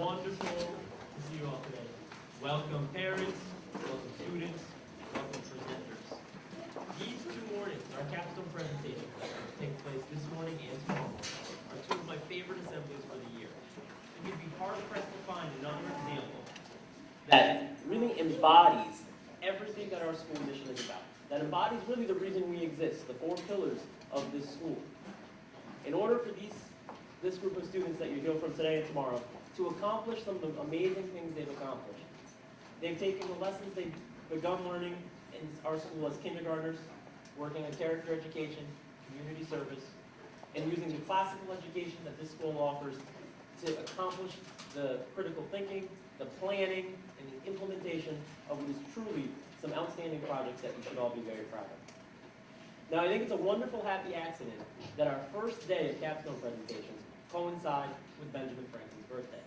wonderful to see you all today. Welcome parents, welcome students, welcome presenters. These 2 mornings, our capstone presentations that will take place this morning and tomorrow, are 2 of my favorite assemblies for the year. And you'd be hard-pressed to find another example that really embodies everything that our school mission is about. That embodies really the reason we exist, the 4 pillars of this school. In order for this group of students that you hear from today and tomorrow to accomplish some of the amazing things they've accomplished, they've taken the lessons they've begun learning in our school as kindergartners, working on character education, community service, and using the classical education that this school offers to accomplish the critical thinking, the planning, and the implementation of what is truly some outstanding projects that you should all be very proud of. Now, I think it's a wonderful, happy accident that our first day of capstone presentations coincide with Benjamin Franklin's birthday.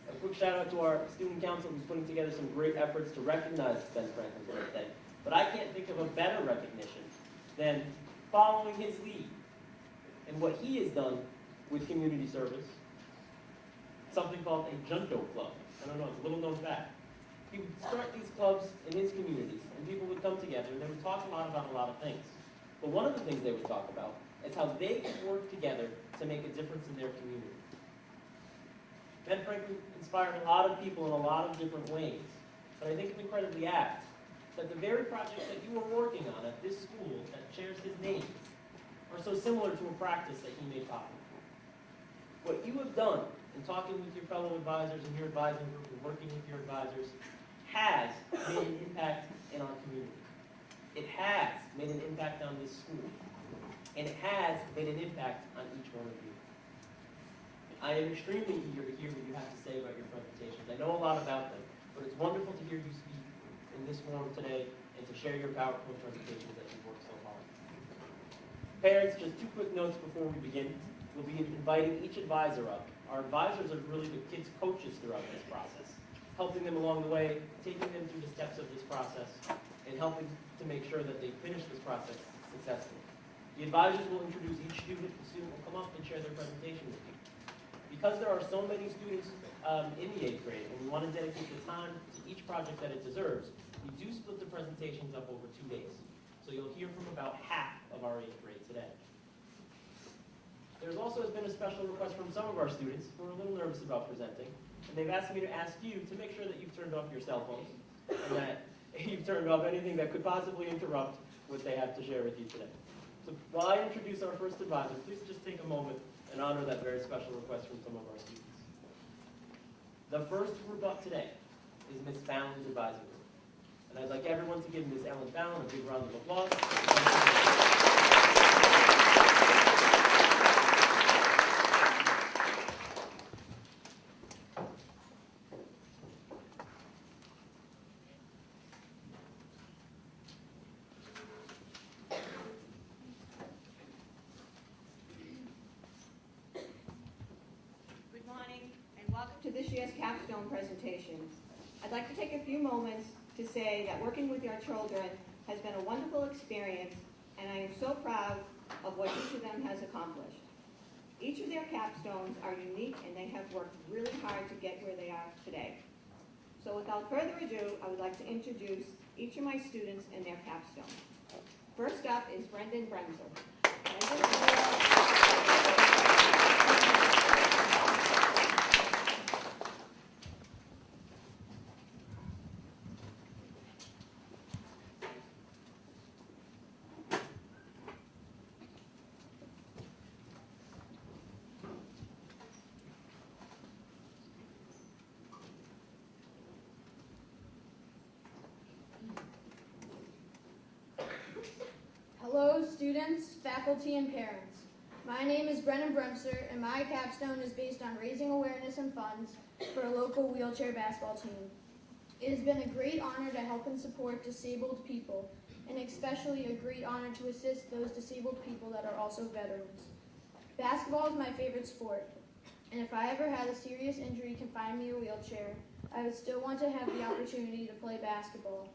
A quick shout out to our student council who's putting together some great efforts to recognize Ben Franklin's birthday. But I can't think of a better recognition than following his lead and what he has done with community service, something called a Junto Club. I don't know, it's a little known fact. He would start these clubs in his communities, and people would come together, and they would talk a lot about a lot of things. But one of the things they would talk about is how they could work together to make a difference in their community. Ben Franklin inspired a lot of people in a lot of different ways, but I think it's incredibly apt that the very projects that you are working on at this school that shares his name are so similar to a practice that he made popular. What you have done in talking with your fellow advisors and your advising group and working with your advisors has made an impact in our community. It has made an impact on this school. And it has made an impact on each one of you. I am extremely eager to hear what you have to say about your presentations. I know a lot about them, but it's wonderful to hear you speak in this forum today and to share your PowerPoint presentations that you've worked so hard. Parents, just 2 quick notes before we begin. We'll be inviting each advisor up. Our advisors are really the kids' coaches throughout this process, helping them along the way, taking them through the steps of this process, and helping to make sure that they finish this process successfully. The advisors will introduce each student. The student will come up and share their presentation with you. Because there are so many students in the 8th grade, and we want to dedicate the time to each project that it deserves, we do split the presentations up over 2 days. So you'll hear from about half of our 8th grade today. There's also been a special request from some of our students who are a little nervous about presenting, and they've asked me to ask you to make sure that you've turned off your cell phones, and that you've turned off anything that could possibly interrupt what they have to share with you today. So while I introduce our first advisor, please just take a moment and honor that very special request from some of our students. The first group up today is Ms. Fallon's advisor group. And I'd like everyone to give Ms. Ellen Fallon a big round of applause. To this year's capstone presentation. I'd like to take a few moments to say that working with your children has been a wonderful experience, and I am so proud of what each of them has accomplished. Each of their capstones are unique, and they have worked really hard to get where they are today. So without further ado, I would like to introduce each of my students and their capstone. First up is Brennan Bremser. Hello, students, faculty, and parents. My name is Brennan Bremser, and my capstone is based on raising awareness and funds for a local wheelchair basketball team. It has been a great honor to help and support disabled people, and especially a great honor to assist those disabled people that are also veterans. Basketball is my favorite sport, and if I ever had a serious injury confining me to a wheelchair, I would still want to have the opportunity to play basketball.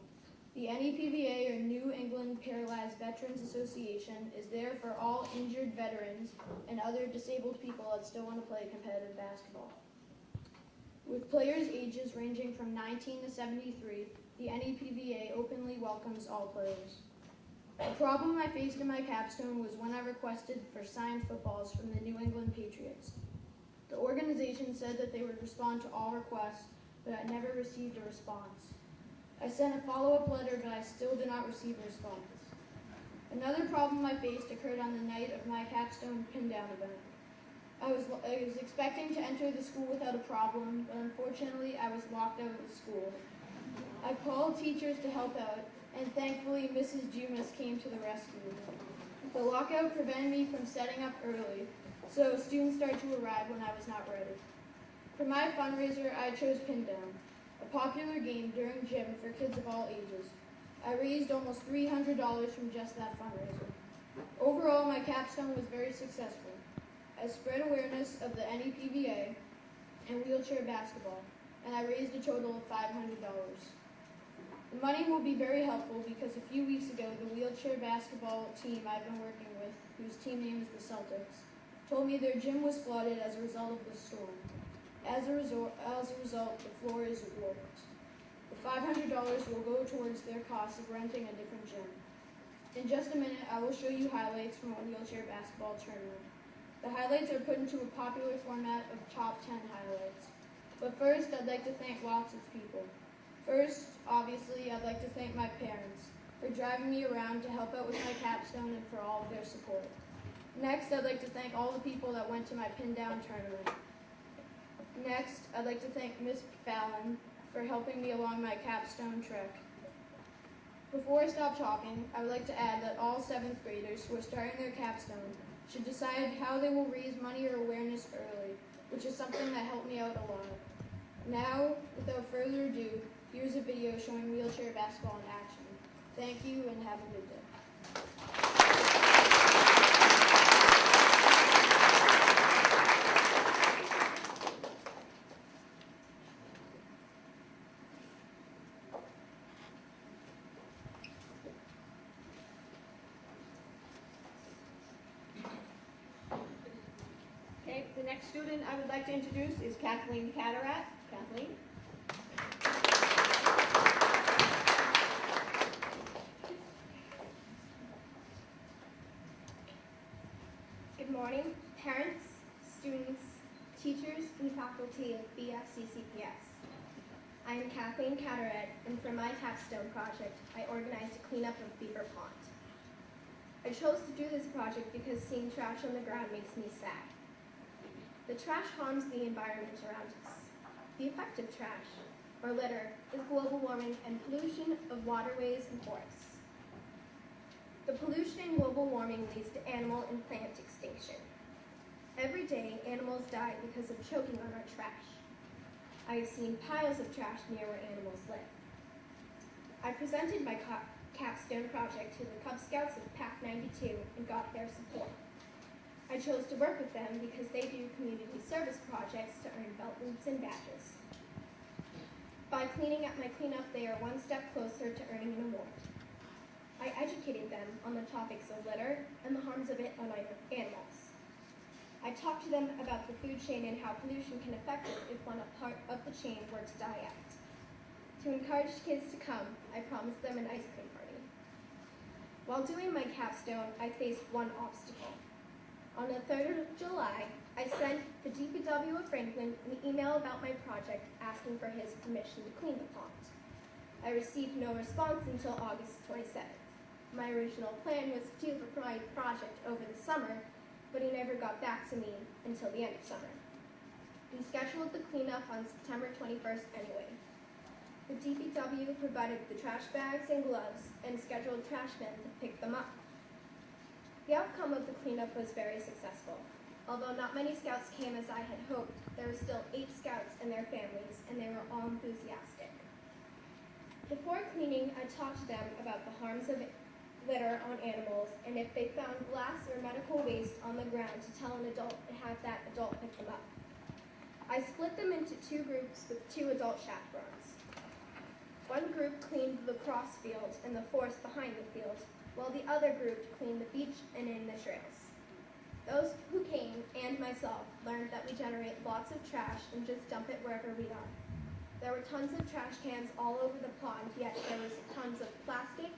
The NEPVA, or New England Paralyzed Veterans Association, is there for all injured veterans and other disabled people that still want to play competitive basketball. With players' ages ranging from 19 to 73, the NEPVA openly welcomes all players. The problem I faced in my capstone was when I requested for signed footballs from the New England Patriots. The organization said that they would respond to all requests, but I never received a response. I sent a follow-up letter, but I still did not receive a response. Another problem I faced occurred on the night of my capstone pin-down event. I was expecting to enter the school without a problem, but unfortunately I was locked out of the school. I called teachers to help out, and thankfully Mrs. Jumas came to the rescue. The lockout prevented me from setting up early, so students started to arrive when I was not ready. For my fundraiser, I chose Pin Down, a popular game during gym for kids of all ages. I raised almost $300 from just that fundraiser. Overall, my capstone was very successful. I spread awareness of the NEPVA and wheelchair basketball, and I raised a total of $500. The money will be very helpful because a few weeks ago, the wheelchair basketball team I've been working with, whose team name is the Celtics, told me their gym was flooded as a result of the storm. As a result, the floor is warped. The $500 will go towards their cost of renting a different gym. In just a minute, I will show you highlights from a wheelchair basketball tournament. The highlights are put into a popular format of top 10 highlights. But first, I'd like to thank lots of people. First, obviously, I'd like to thank my parents for driving me around to help out with my capstone and for all of their support. Next, I'd like to thank all the people that went to my pin down tournament. Next, I'd like to thank Miss Fallon for helping me along my capstone trek. Before I stop talking, I would like to add that all 7th graders who are starting their capstone should decide how they will raise money or awareness early, which is something that helped me out a lot. Now, without further ado, here's a video showing wheelchair basketball in action. Thank you and have a good day. Okay, the next student I would like to introduce is Katherine Cadarat. Kathleen. Good morning, parents, students, teachers, and faculty of BFCCPS. I am Katherine Cadarat, and for my capstone project, I organized a cleanup of Beaver Pond. I chose to do this project because seeing trash on the ground makes me sad. The trash harms the environment around us. The effect of trash, or litter, is global warming and pollution of waterways and forests. The pollution and global warming leads to animal and plant extinction. Every day, animals die because of choking on our trash. I have seen piles of trash near where animals live. I presented my capstone project to the Cub Scouts of PAC 92 and got their support. I chose to work with them because they do community service projects to earn belt loops and badges. By cleaning up my cleanup, they are one step closer to earning an award. I educated them on the topics of litter and the harms of it on animals. I talked to them about the food chain and how pollution can affect it if one part of the chain were to die out. To encourage kids to come, I promised them an ice cream party. While doing my capstone, I faced one obstacle. On the 3rd of July, I sent the DPW of Franklin an email about my project asking for his permission to clean the pond. I received no response until August 27th. My original plan was to do my project over the summer, but he never got back to me until the end of summer. We scheduled the cleanup on September 21st anyway. The DPW provided the trash bags and gloves and scheduled trashmen to pick them up. The outcome of the cleanup was very successful. Although not many scouts came as I had hoped, there were still 8 scouts and their families, and they were all enthusiastic. Before cleaning, I talked to them about the harms of litter on animals, and if they found glass or medical waste on the ground, to tell an adult and have that adult pick them up. I split them into 2 groups with 2 adult chaperones. One group cleaned the lacrosse field and the forest behind the field, while the other group cleaned the beach and in the trails. Those who came, and myself, learned that we generate lots of trash and just dump it wherever we are. There were tons of trash cans all over the pond, yet there was tons of plastic,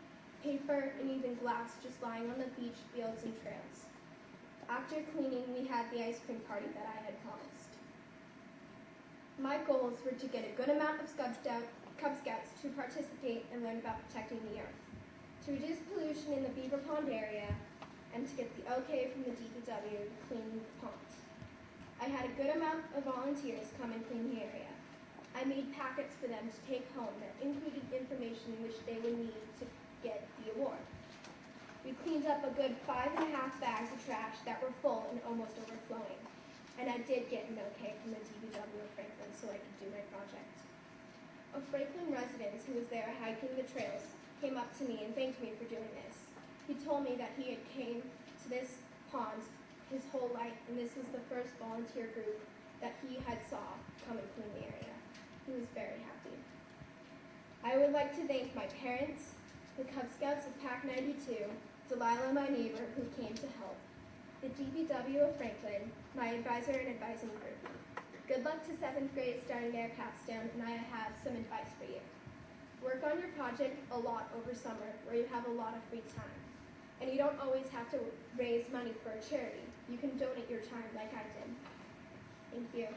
paper, and even glass just lying on the beach, fields, and trails. After cleaning, we had the ice cream party that I had promised. My goals were to get a good amount of Cub Scouts to participate and learn about protecting the earth, to reduce pollution in the Beaver Pond area, and to get the okay from the DPW to clean the pond. I had a good amount of volunteers come and clean the area. I made packets for them to take home that included information which they would need to get the award. We cleaned up a good 5.5 bags of trash that were full and almost overflowing. And I did get an okay from the DPW of Franklin so I could do my project. A Franklin resident who was there hiking the trails came up to me and thanked me for doing this. He told me that he had came to this pond his whole life, and this was the first volunteer group that he had saw come and clean the area. He was very happy. I would like to thank my parents, the Cub Scouts of Pac 92, Delilah, my neighbor, who came to help, the DPW of Franklin, my advisor and advising group. Good luck to 7th grade starting their capstone, and I have some advice for you. Work on your project a lot over summer where you have a lot of free time. And you don't always have to raise money for a charity. You can donate your time like I did. Thank you.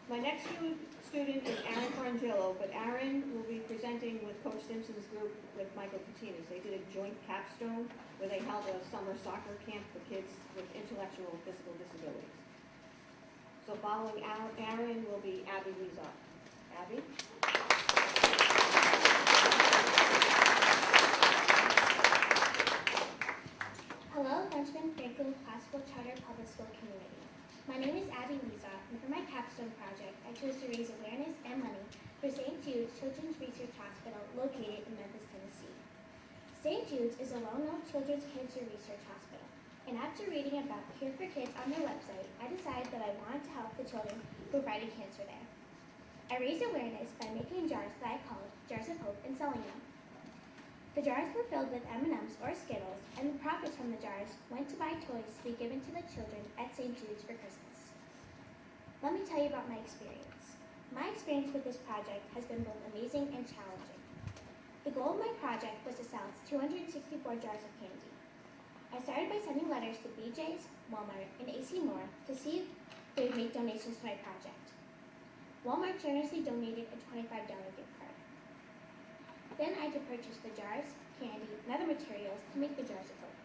My next student is Aaron Frangillo, but Aaron will be presenting with Coach Simpson's group with Michael Martinez. They did a joint capstone where they held a summer soccer camp for kids with intellectual and physical disabilities. So following Aaron will be Abby Lezar. Abby? Hello, Frenchman Franklin Classical Charter Public School community. My name is Abby Lezar, and for my capstone project, I chose to raise awareness and money for St. Jude's Children's Research Hospital located in Memphis, Tennessee. St. Jude's is a well-known children's cancer research hospital, and after reading about Cure for Kids on their website, I decided that I wanted to help the children who are fighting cancer there. I raised awareness by making jars that I called Jars of Hope and selling them. The jars were filled with M&Ms or Skittles, and the profits from the jars went to buy toys to be given to the children at St. Jude's for Christmas. Let me tell you about my experience. My experience with this project has been both amazing and challenging. The goal of my project was to sell 264 jars of candy. I started by sending letters to BJ's, Walmart, and AC Moore to see if they would make donations to my project. Walmart generously donated a $25 gift card. Then I had to purchase the jars, candy, and other materials to make the jars of hope.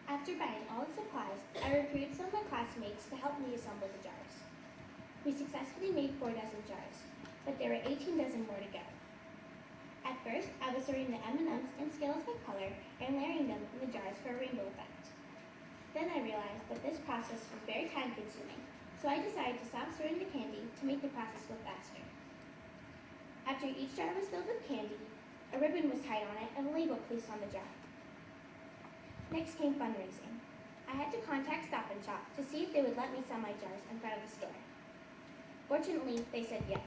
After buying all the supplies, I recruited some of my classmates to help me assemble the jars. We successfully made 4 dozen jars, but there were 18 dozen more to go. At first, I was sorting the M&Ms and Skittles by color and layering them in the jars for a rainbow effect. Then I realized that this process was very time-consuming, so I decided to stop sorting the candy to make the process go faster. After each jar was filled with candy, a ribbon was tied on it and a label placed on the jar. Next came fundraising. I had to contact Stop & Shop to see if they would let me sell my jars in front of the store. Fortunately, they said yes.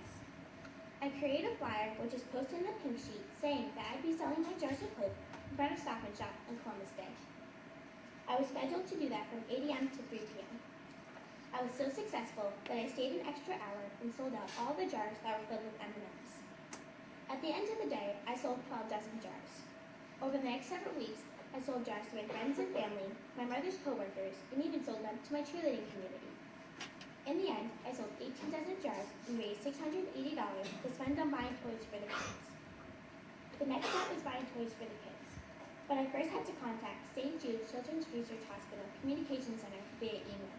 I created a flyer which was posted in a pink sheet saying that I'd be selling my jars of hope in front of Stop & Shop on Columbus Day. I was scheduled to do that from 8 a.m. to 3 p.m. I was so successful that I stayed an extra hour and sold out all the jars that were filled with M&Ms. At the end of the day, I sold 12 dozen jars. Over the next several weeks, I sold jars to my friends and family, my mother's co-workers, and even sold them to my cheerleading community. In the end, I sold 18 dozen jars and raised $680 to spend on buying toys for the kids. The next step was buying toys for the kids, but I first had to contact St. Jude's Children's Research Hospital Communications Center via email.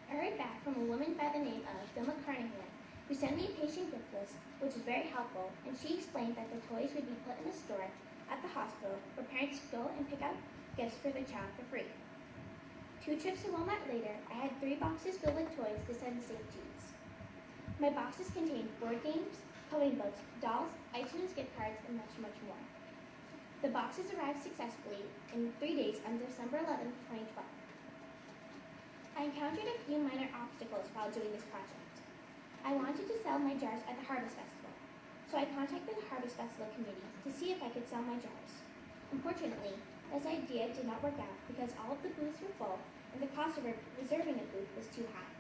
I heard back from a woman by the name of Vilma Carnahan, who sent me a patient gift list, which was very helpful, and she explained that the toys would be put in a store at the hospital for parents to go and pick out gifts for their child for free. 2 trips to Walmart later, I had 3 boxes filled with toys to send to St. Jude's. My boxes contained board games, coloring books, dolls, iTunes gift cards, and much, much more. The boxes arrived successfully in 3 days on December 11, 2012. I encountered a few minor obstacles while doing this project. I wanted wanted to sell my jars at the Harvest Festival, so I contacted the Harvest Festival committee to see if I could sell my jars. Unfortunately, this idea did not work out because all of the booths were full and the cost of reserving a booth was too high.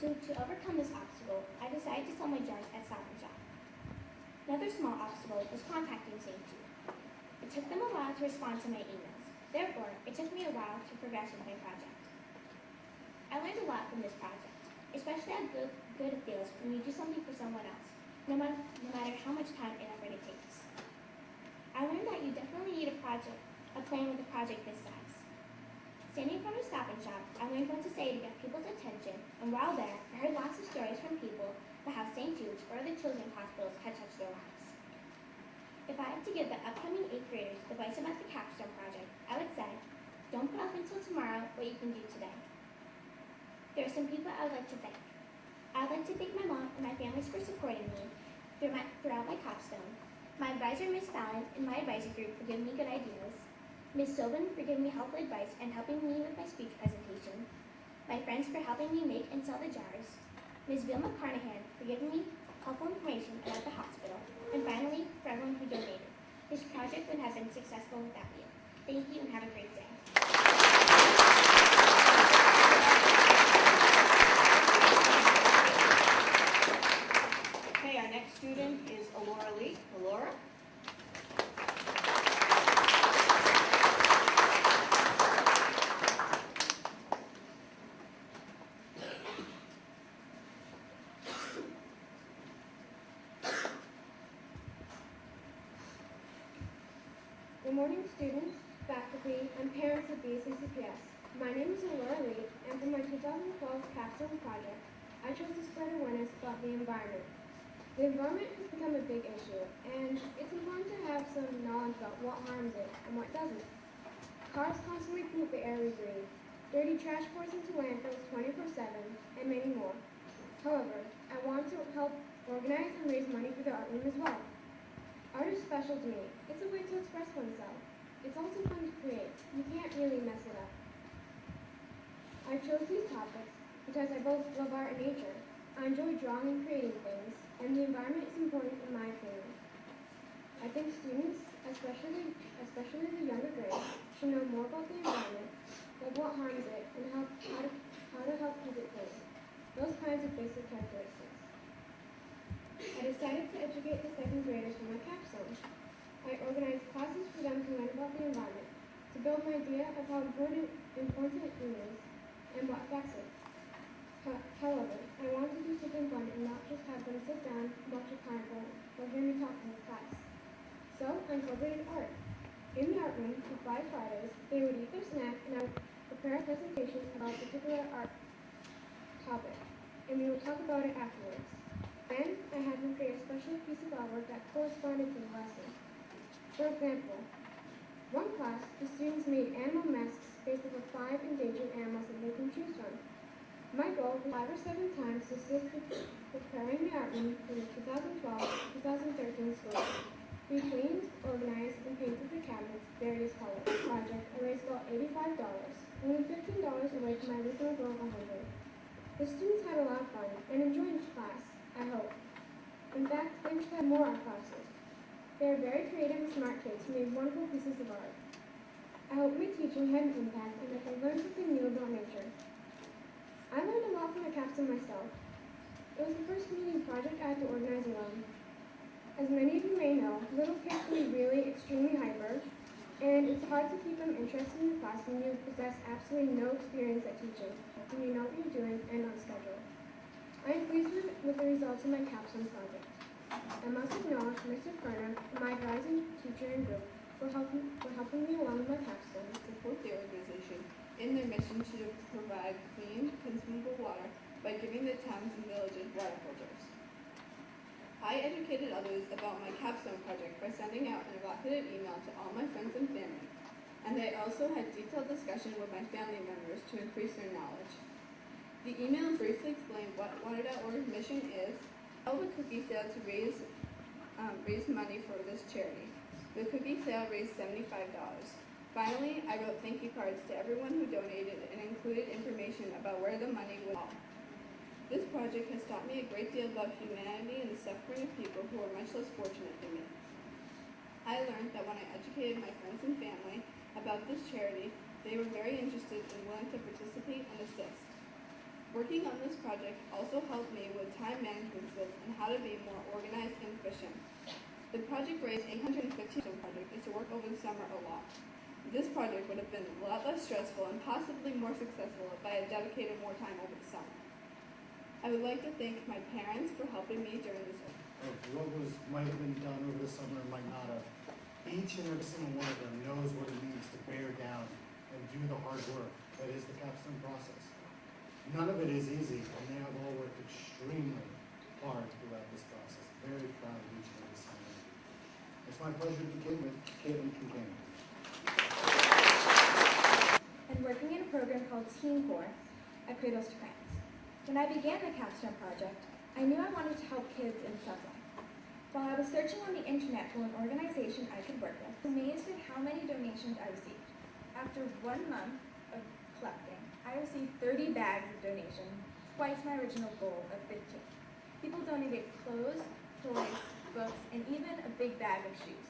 So to overcome this obstacle, I decided to sell my jars at Stop and Shop. Another small obstacle was contacting St. Jude. It took them a while to respond to my emails. Therefore, it took me a while to progress with my project. I learned a lot from this project, especially how good it feels when you do something for someone else, no matter how much time and effort it takes. I learned that you definitely need a plan with a project this size. Standing in front of Stop and Shop, I learned what to say to get people's attention, and while there, I heard lots of stories from people about how St. Jude's or other children's hospitals had touched their lives. If I had to give the upcoming 8th graders advice about the Capstone project, I would say, don't put off until tomorrow what you can do today. There are some people I would like to thank. I would like to thank my mom and my families for supporting me throughout my capstone, my advisor, Miss Fallon, and my advisory group for giving me good ideas, Ms. Sobin for giving me helpful advice and helping me with my speech presentation, my friends for helping me make and sell the jars, Ms. Vilma Carnahan for giving me helpful information about the hospital, and finally, for everyone who donated. This project would have been successful without you. Thank you and have a great day. Okay, our next student is Alora Lee. Alora? Good morning, students, faculty, and parents of BFCCPS. My name is Laura Lee, and for my 2012 Capstone project, I chose to spread awareness about the environment. The environment has become a big issue, and it's important to have some knowledge about what harms it and what doesn't. Cars constantly pollute the air we breathe. Dirty trash pours into landfills 24/7, and many more. However, I want to help organize and raise money for the art room as well. Art is special to me. It's a way to express oneself. It's also fun to create. You can't really mess it up. I chose these topics because I both love art and nature. I enjoy drawing and creating things, and the environment is important in my opinion. I think students, especially the younger grades, should know more about the environment, like what harms it, and how to help keep it clean. Those kinds of basic characteristics. I decided to educate the 2nd graders for my capstone. I organized classes for them to learn about the environment, to build an idea of how important it is and what affects it. However, I wanted to do something fun and not just have them sit down, watch a carnival, or hear me talk in the class. So I incorporated art. In the art room, for 5 Fridays, they would eat their snack and I would prepare a presentation about a particular art topic, and we would talk about it afterwards. Then, I had them create a special piece of artwork that corresponded to the lesson. For example, one class, the students made animal masks based on the 5 endangered animals that they can choose from. My goal was 5 or 7 times to assist with preparing the art room for the 2012-2013 school year. We cleaned, organized, and painted the cabinets various colors. The project, I raised about $85, only $15 away from my original goal of $100. The students had a lot of fun and enjoyed each class. I hope. In fact, they wish to have more art classes. They are very creative and smart kids who made wonderful pieces of art. I hope my teaching had an impact and that they learned something new about nature. I learned a lot from the capstone myself. It was the first community project I had to organize alone. As many of you may know, little kids can be really extremely hyper, and it's hard to keep them interested in the class when you possess absolutely no experience at teaching, when you know what you're doing and on schedule. I am pleased with the results of my capstone project. I must acknowledge Mr. Kerner and my advising teacher and group for helping me along with my capstone. Support the organization in their mission to provide clean, consumable water by giving the towns and villages water filters. I educated others about my capstone project by sending out an evocative email to all my friends and family, and I also had detailed discussion with my family members to increase their knowledge. The email briefly explained what Water.org's mission is, held a cookie sale to raise money for this charity. The cookie sale raised $75. Finally, I wrote thank you cards to everyone who donated and included information about where the money would go. This project has taught me a great deal about humanity and the suffering of people who are much less fortunate than me. I learned that when I educated my friends and family about this charity, they were very interested and willing to participate and assist. Working on this project also helped me with time management skills and how to be more organized and efficient. The project raised $850. Project is to work over the summer a lot. This project would have been a lot less stressful and possibly more successful if I had dedicated more time over the summer. I would like to thank my parents for helping me during this. What might have been done over the summer might not have. Each and every single one of them knows what it means to bear down and do the hard work that is the capstone process. None of it is easy, and they have all worked extremely hard throughout this process. Very proud of each and every single one. It's my pleasure to begin with Katherine Cadarat. And working in a program called Teen Corps at Cradles to Crayons. When I began the Capstone project, I knew I wanted to help kids in some way. While I was searching on the internet for an organization I could work with, I was amazed at how many donations I received. After 1 month of collecting, I received 30 bags of donations, twice my original goal of 15. People donated clothes, toys, books, and even a big bag of shoes.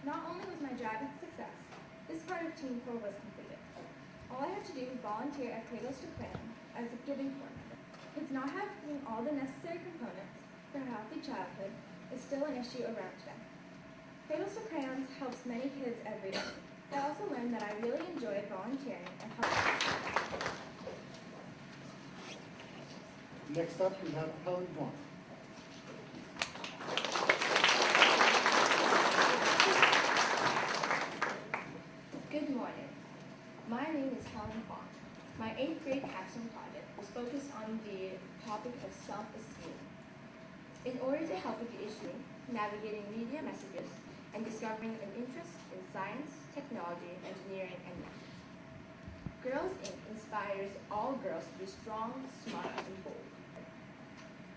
Not only was my drive a success, this part of Teen Corps was completed. All I had to do was volunteer at Cradles to Crayons as a Giving Corps member. Kids not having all the necessary components for a healthy childhood is still an issue around today. Cradles to Crayons helps many kids every day. I also learned that I really enjoyed volunteering and helping. Next up, we have Helen Vaughn. Good morning. My name is Helen Vaughn. My 8th grade capstone project was focused on the topic of self-esteem. In order to help with the issue, navigating media messages, and discovering an interest in science, technology, engineering, and math. Girls Inc. inspires all girls to be strong, smart, and bold.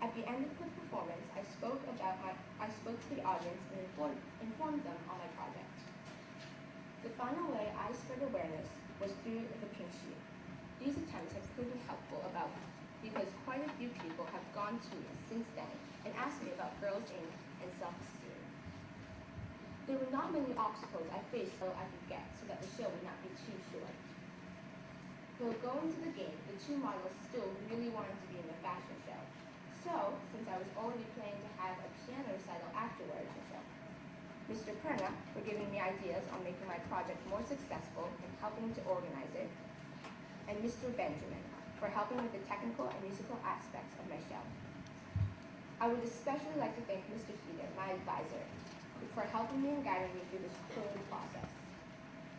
At the end of the performance, I spoke to the audience and informed them on my project. The final way I spread awareness was through the pink sheet. These attempts have proven helpful because quite a few people have gone to me since then and asked me about Girls Inc. and self-esteem. There were not many obstacles I faced so I could get so that the show would not be too short. Though going to the game, the 2 models still really wanted to be in the fashion show. So, since I was already planning to have a piano recital afterwards the show, Mr. Perna for giving me ideas on making my project more successful and helping to organize it, and Mr. Benjamin for helping with the technical and musical aspects of my show. I would especially like to thank Mr. Heater, my advisor, for helping me and guiding me through this whole process.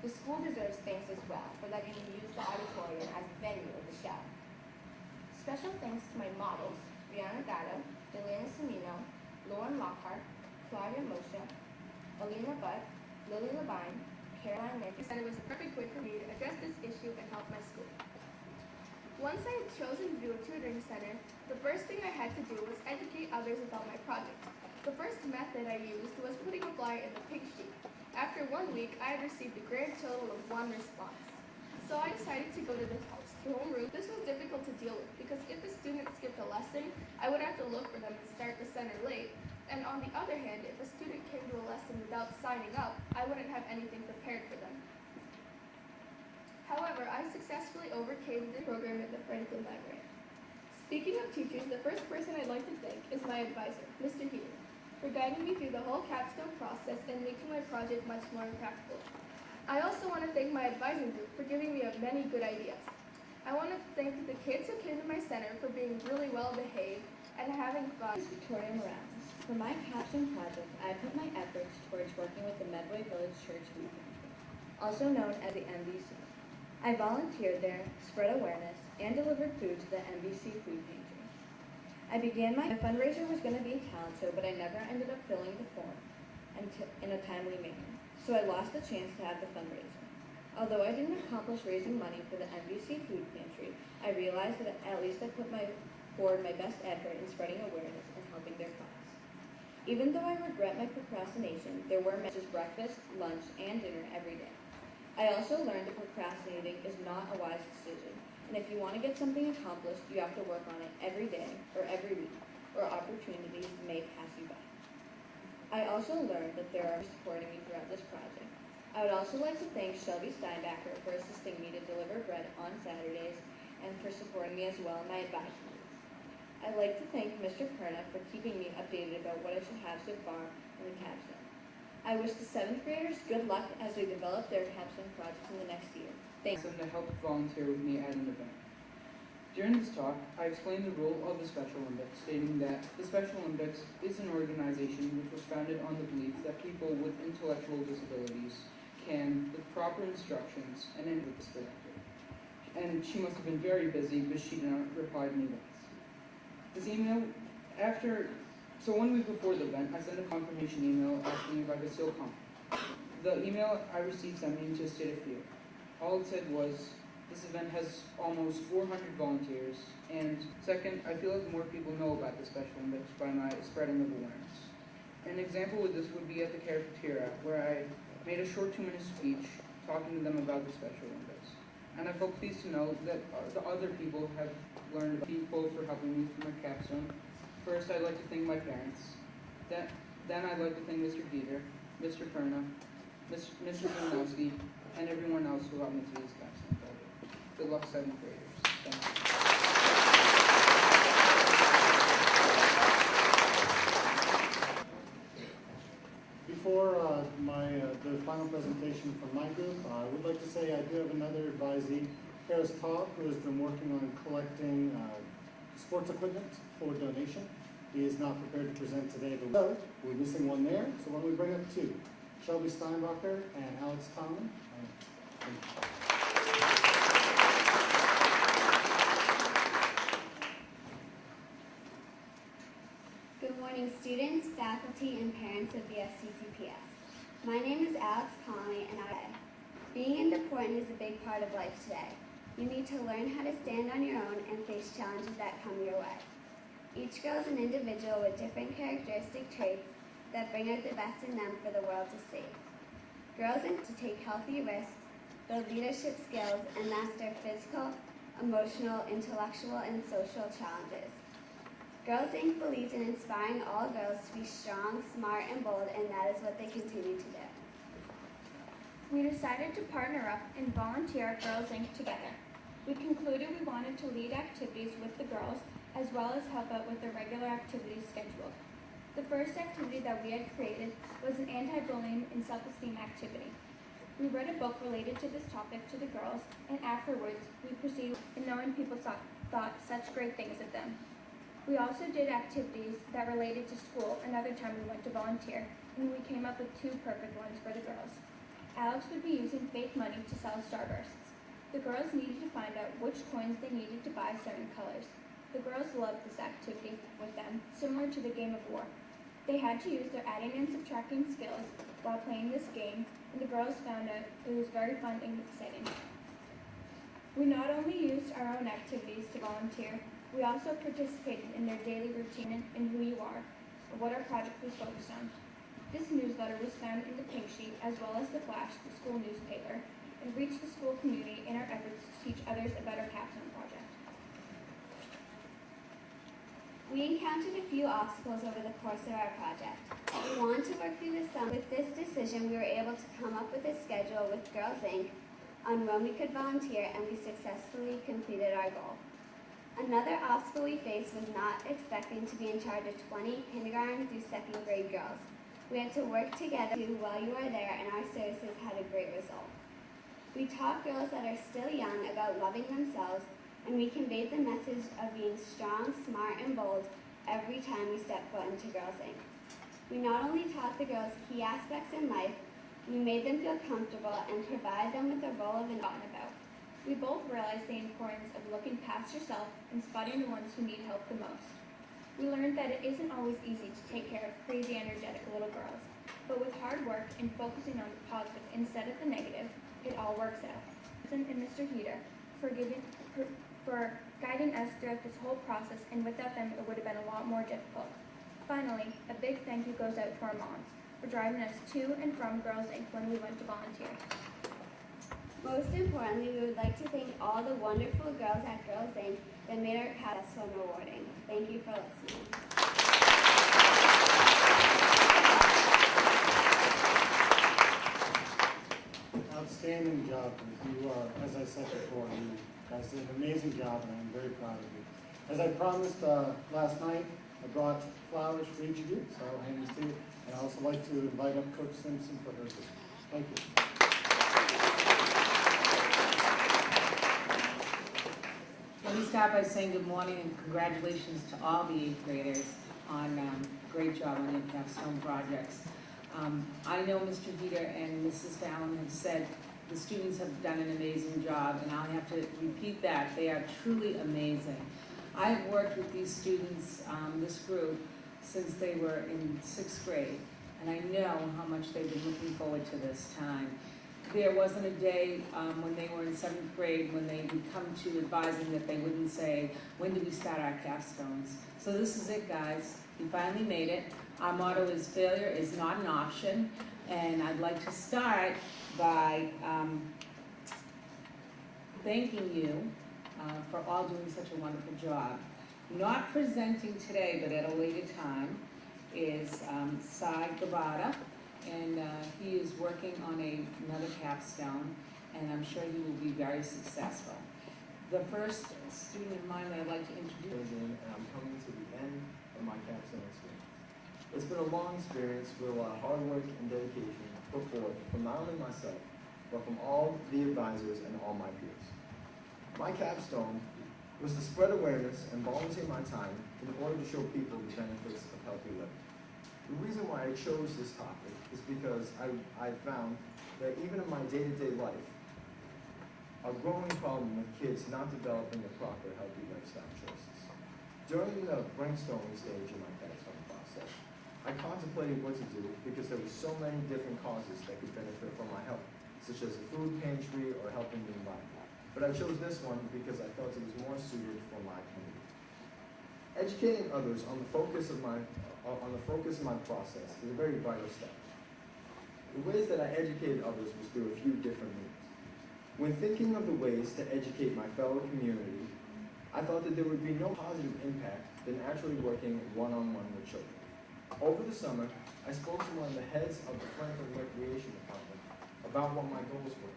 The school deserves thanks as well for letting me use the auditorium as the venue of the show. Special thanks to my models, Brianna Gatto, Delana Semino, Lauren Lockhart, Claudia Moshe, Alina Butt, Lily Labine, Caroline Nick. Said it was a perfect way for me to address this issue and help my school. Once I had chosen to do a tutoring center, the first thing I had to do was educate others about my project. The first method I used was putting a flyer in the pink sheet. After 1 week, I had received a grand total of 1 response. So I decided to go to the homeroom. This was difficult to deal with because if a student skipped a lesson, I would have to look for them and start the center late. And on the other hand, if a student came to a lesson without signing up, I wouldn't have anything prepared for them. However, I successfully overcame the program at the Franklin Library. Speaking of teachers, the first person I'd like to thank is my advisor, Mr. Heater, for guiding me through the whole capstone process and making my project much more practical. I also want to thank my advising group for giving me many good ideas. I want to thank the kids who came to my center for being really well behaved and having fun. My name is Victoria Morales. For my capstone project, I put my efforts towards working with the Medway Village Church Food Pantry, also known as the MVC. I volunteered there, spread awareness, and delivered food to the MVC Food Pantry. I began my fundraiser was going to be a talent show, but I never ended up filling the form in a timely manner, so I lost the chance to have the fundraiser. Although I didn't accomplish raising money for the MVC Food Pantry, I realized that at least I put forward my best effort in spreading awareness and helping their cause. Even though I regret my procrastination, there were messages breakfast, lunch, and dinner every day. I also learned that procrastinating is not a wise decision, And if you want to get something accomplished, you have to work on it every day or every week, or opportunities may pass you by. I also learned that there are supporting me throughout this project. I would also like to thank Shelby Steinbacher for assisting me to deliver bread on Saturdays and for supporting me as well in my advisement. I'd like to thank Mr. Perna for keeping me updated about what I should have so far in the capstone. I wish the 7th graders good luck as they develop their capstone projects in the next year. Thanks. Them to help volunteer with me at an event. During this talk, I explained the role of the Special Olympics, stating that the Special Olympics is an organization which was founded on the belief that people with intellectual disabilities can, with proper instructions, and end with this director. And she must have been very busy, but she did not reply to me once. This email, so 1 week before the event, I sent a confirmation email asking if I could still come. The email I received sent me into a state of fear. All it said was, this event has almost 400 volunteers, and second, I feel like more people know about the Special Olympics by my spreading of awareness. An example of this would be at the cafeteria, where I made a short 2-minute speech talking to them about the Special Olympics. And I felt pleased to know that the other people have learned about people for helping me through my capstone. First, I'd like to thank my parents. Then I'd like to thank Mr. Dieter, Mr. Perna, Mr. Zanowski, and everyone else who helped me through this capstone project. Good luck, 7th graders. Thank you. Before the final presentation from my group, I would like to say I do have another advisee, Harris Taub, who has been working on collecting sports equipment for donation. He is not prepared to present today, but we're missing one there, so why don't we bring up 2, Shelby Steinbacher and Alex Conlon. Good morning, students, faculty, and parents of BFCCPS. My name is Alex Conley, and being important is a big part of life today. You need to learn how to stand on your own and face challenges that come your way. Each girl is an individual with different characteristic traits that bring out the best in them for the world to see. Girls need to take healthy risks, build leadership skills, and master physical, emotional, intellectual, and social challenges. Girls Inc. believes in inspiring all girls to be strong, smart, and bold, and that is what they continue to do. We decided to partner up and volunteer at Girls Inc. together. We concluded we wanted to lead activities with the girls as well as help out with the regular activities scheduled. The first activity that we had created was an anti-bullying and self-esteem activity. We read a book related to this topic to the girls, and afterwards we proceeded in knowing people thought such great things of them. We also did activities that related to school another time we went to volunteer, and we came up with 2 perfect ones for the girls. Alex would be using fake money to sell starbursts. The girls needed to find out which coins they needed to buy certain colors. The girls loved this activity with them, similar to the game of war. They had to use their adding and subtracting skills while playing this game, and the girls found out it was very fun and exciting. We not only used our own activities to volunteer, we also participated in their daily routine and who you are, or what our project was focused on. This newsletter was found in the Pink Sheet as well as the Flash, the school newspaper, and reached the school community in our efforts to teach others about our capstone project. We encountered a few obstacles over the course of our project. We wanted to work through the summer. With this decision, we were able to come up with a schedule with Girls Inc. on when we could volunteer, and we successfully completed our goal. Another obstacle we faced was not expecting to be in charge of 20 kindergarten through 2nd grade girls. We had to work together while you were there, and our services had a great result. We taught girls that are still young about loving themselves, and we conveyed the message of being strong, smart, and bold every time we stepped foot into Girls Inc. We not only taught the girls key aspects in life, we made them feel comfortable and provided them with a role of forgotten about. We both realized the importance of looking past yourself and spotting the ones who need help the most. We learned that it isn't always easy to take care of crazy, energetic little girls, but with hard work and focusing on the positive instead of the negative, it all works out. And Mr. Heater for guiding us throughout this whole process, and without them it would have been a lot more difficult. Finally, a big thank you goes out to our moms for driving us to and from Girls Inc. when we went to volunteer. Most importantly, we would like to thank all the wonderful girls at Girls Inc. that made our cast so rewarding. Thank you for listening. Outstanding job. You are, as I said before, you guys did an amazing job, and I'm very proud of you. As I promised last night, I brought flowers for each of you, so I'll hand these to you. And I'd also like to invite up Coach Simpson for her gift. Thank you. Let me start by saying good morning and congratulations to all the 8th graders on a great job on your capstone projects. I know Mr. Dieter and Mrs. Fallon have said the students have done an amazing job, and I'll have to repeat that. They are truly amazing. I've worked with these students, this group, since they were in 6th grade, and I know how much they've been looking forward to this time. There wasn't a day when they were in 7th grade when they would come to advising that they wouldn't say, when do we start our capstones? So this is it, guys. We finally made it. Our motto is failure is not an option, and I'd like to start by thanking you for all doing such a wonderful job. Not presenting today, but at a later time, is Sai Gabata, and he is working on another capstone, and I'm sure he will be very successful. The first student of mine that I'd like to introduce. And I'm coming to the end of my capstone experience. It's been a long experience with a lot of hard work and dedication put forth from not only myself, but from all the advisors and all my peers. My capstone was to spread awareness and volunteer my time in order to show people the benefits of healthy living. The reason why I chose this topic is because I found that even in my day-to-day life, a growing problem with kids not developing the proper healthy lifestyle choices. During the brainstorming stage in my capstone process, I contemplated what to do because there were so many different causes that could benefit from my health, such as a food pantry or helping the environment. But I chose this one because I felt it was more suited for my community. Educating others on the focus of my process is a very vital step. The ways that I educated others was through a few different means. When thinking of the ways to educate my fellow community, I thought that there would be no positive impact than actually working one-on-one with children. Over the summer, I spoke to one of the heads of the Franklin Recreation Department about what my goals were.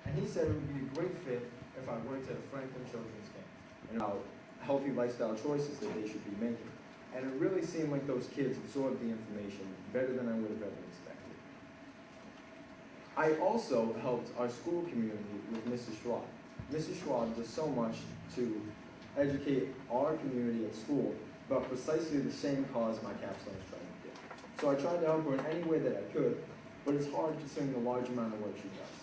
And he said it would be a great fit if I worked at a Franklin Children's Camp and about healthy lifestyle choices that they should be making. And it really seemed like those kids absorbed the information better than I would have ever expected. I also helped our school community with Mrs. Schwab. Mrs. Schwab does so much to educate our community at school about precisely the same cause my capstone is trying to do. So I tried to help her in any way that I could, but it's hard considering the large amount of work she does.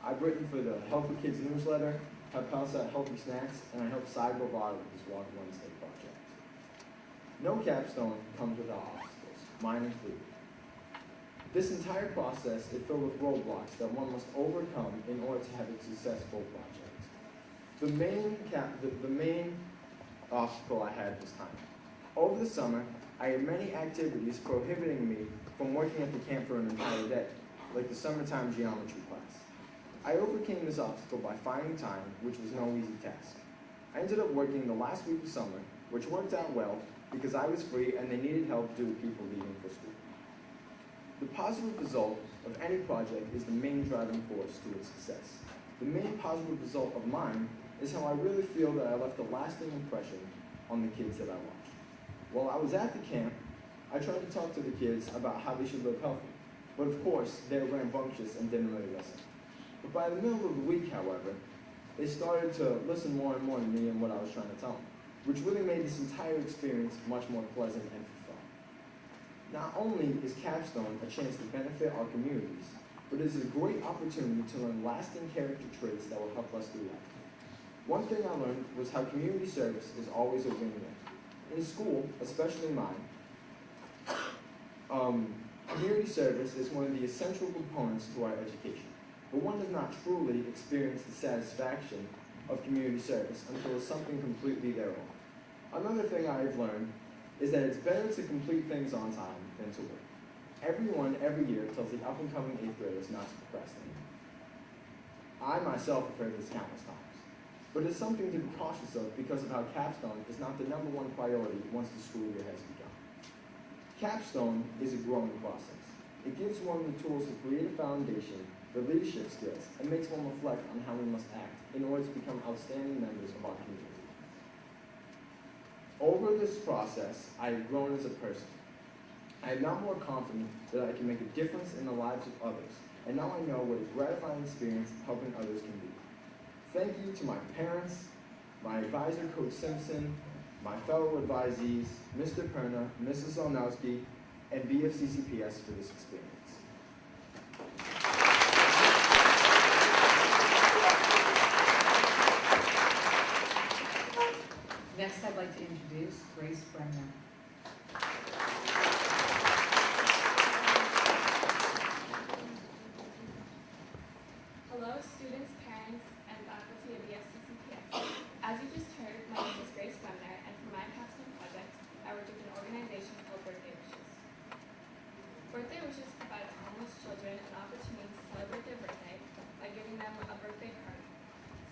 I've written for the Healthy Kids newsletter, have passed out healthy snacks, and I helped Cy Bovada with his Walk Wednesday project. No capstone comes without obstacles, mine included. This entire process is filled with roadblocks that one must overcome in order to have a successful project. The main obstacle I had was time. Over the summer, I had many activities prohibiting me from working at the camp for an entire day, like the summertime geometry class. I overcame this obstacle by finding time, which was no easy task. I ended up working the last week of summer, which worked out well because I was free and they needed help due to people leaving for school. The positive result of any project is the main driving force to its success. The main positive result of mine is how I really feel that I left a lasting impression on the kids that I watched. While I was at the camp, I tried to talk to the kids about how they should live healthy, but of course, they were rambunctious and didn't really listen. But by the middle of the week, however, they started to listen more and more to me and what I was trying to tell them, which really made this entire experience much more pleasant and fulfilling. Not only is Capstone a chance to benefit our communities, but it is a great opportunity to learn lasting character traits that will help us through life. One thing I learned was how community service is always a win-win. In school, especially mine, community service is one of the essential components to our education, but one does not truly experience the satisfaction of community service until it's something completely their own. Another thing I've learned is that it's better to complete things on time than to wait. Everyone, every year, tells the up-and-coming 8th graders not to procrastinate. I myself have heard this countless times. But it's something to be cautious of because of how Capstone is not the #1 priority once the school year has begun. Capstone is a growing process. It gives one the tools to create a foundation for leadership skills and makes one reflect on how we must act in order to become outstanding members of our community. Over this process, I have grown as a person. I am now more confident that I can make a difference in the lives of others, and now I know what a gratifying experience helping others can be. Thank you to my parents, my advisor, Coach Simpson, my fellow advisees, Mr. Perna, Mrs. Solnowski, and BFCCPS for this experience. Next, I'd like to introduce Grace Brennan. Hello, students, parents, and faculty of BFCCPS. As you just heard, my name is Grace Bremser, and for my Capstone project, I work with an organization called Birthday Wishes. Birthday Wishes provides homeless children an opportunity to celebrate their birthday by giving them a birthday party.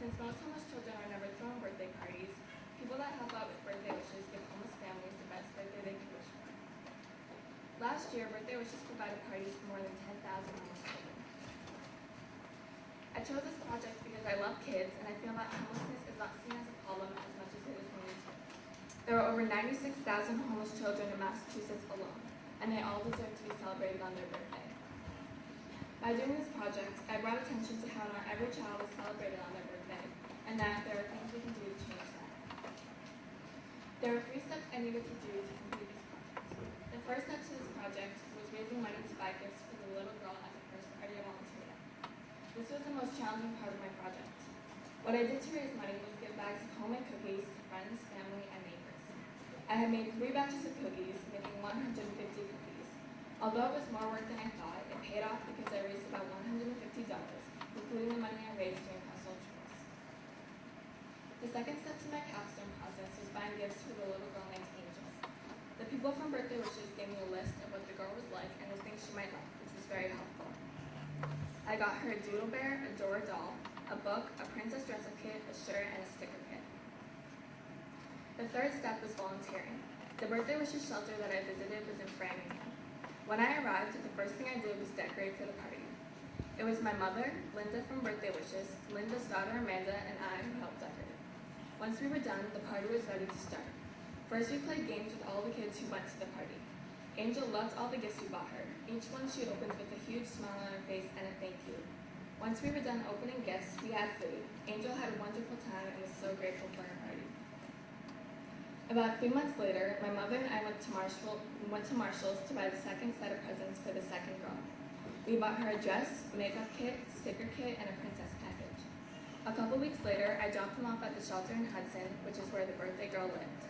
Since most homeless children are never thrown birthday parties, people that help out with Birthday Wishes give homeless families the best birthday they could wish for. Last year, Birthday Wishes provided parties for more than 10,000 homeless children. I chose this project because I love kids and I feel that homelessness is not seen as a problem as much as it is needed to. There are over 96,000 homeless children in Massachusetts alone, and they all deserve to be celebrated on their birthday. By doing this project, I brought attention to how not every child is celebrated on their birthday, and that there are things we can do to change that. There are 3 steps I needed to do to complete this project. The first step to this project was raising money to buy gifts for the little girl at the first party I volunteered at. This was the most challenging part of my project. What I did to raise money was give bags of homemade cookies to friends, family, and neighbors. I had made 3 batches of cookies, making 150 cookies. Although it was more work than I thought, it paid off because I raised about $150, including the money I raised during household chores. The second step to my capstone process was buying gifts for the little girl named Angel. The people from Birthday Wishes gave me a list of what the girl was like and the things she might like, which was very helpful. I got her a doodle bear, a Dora doll, a book, a princess dress-up kit, a shirt, and a sticker kit. The third step was volunteering. The Birthday Wishes shelter that I visited was in Framingham. When I arrived, the first thing I did was decorate for the party. It was my mother, Linda from Birthday Wishes, Linda's daughter Amanda, and I who helped decorate. Once we were done, the party was ready to start. First, we played games with all the kids who went to the party. Angel loved all the gifts we bought her. Each one she opened with a huge smile on her face and a thank you. Once we were done opening gifts, we had food. Angel had a wonderful time and was so grateful for her party. About 3 months later, my mother and I went to Marshall's to buy the second set of presents for the second girl. We bought her a dress, makeup kit, sticker kit, and a princess package. A couple weeks later, I dropped them off at the shelter in Hudson, which is where the birthday girl lived.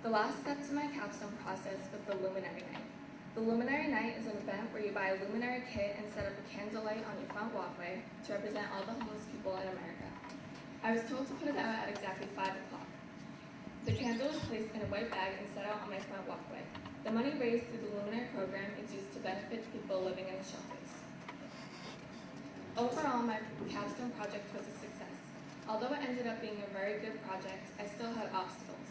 The last step to my capstone process was the Luminary Night. The Luminary Night is an event where you buy a luminary kit and set up a candlelight on your front walkway to represent all the homeless people in America. I was told to put it out at exactly 5 o'clock. The candle was placed in a white bag and set out on my front walkway. The money raised through the Luminary program is used to benefit people living in the shelters. Overall, my capstone project was a success. Although it ended up being a very good project, I still had obstacles.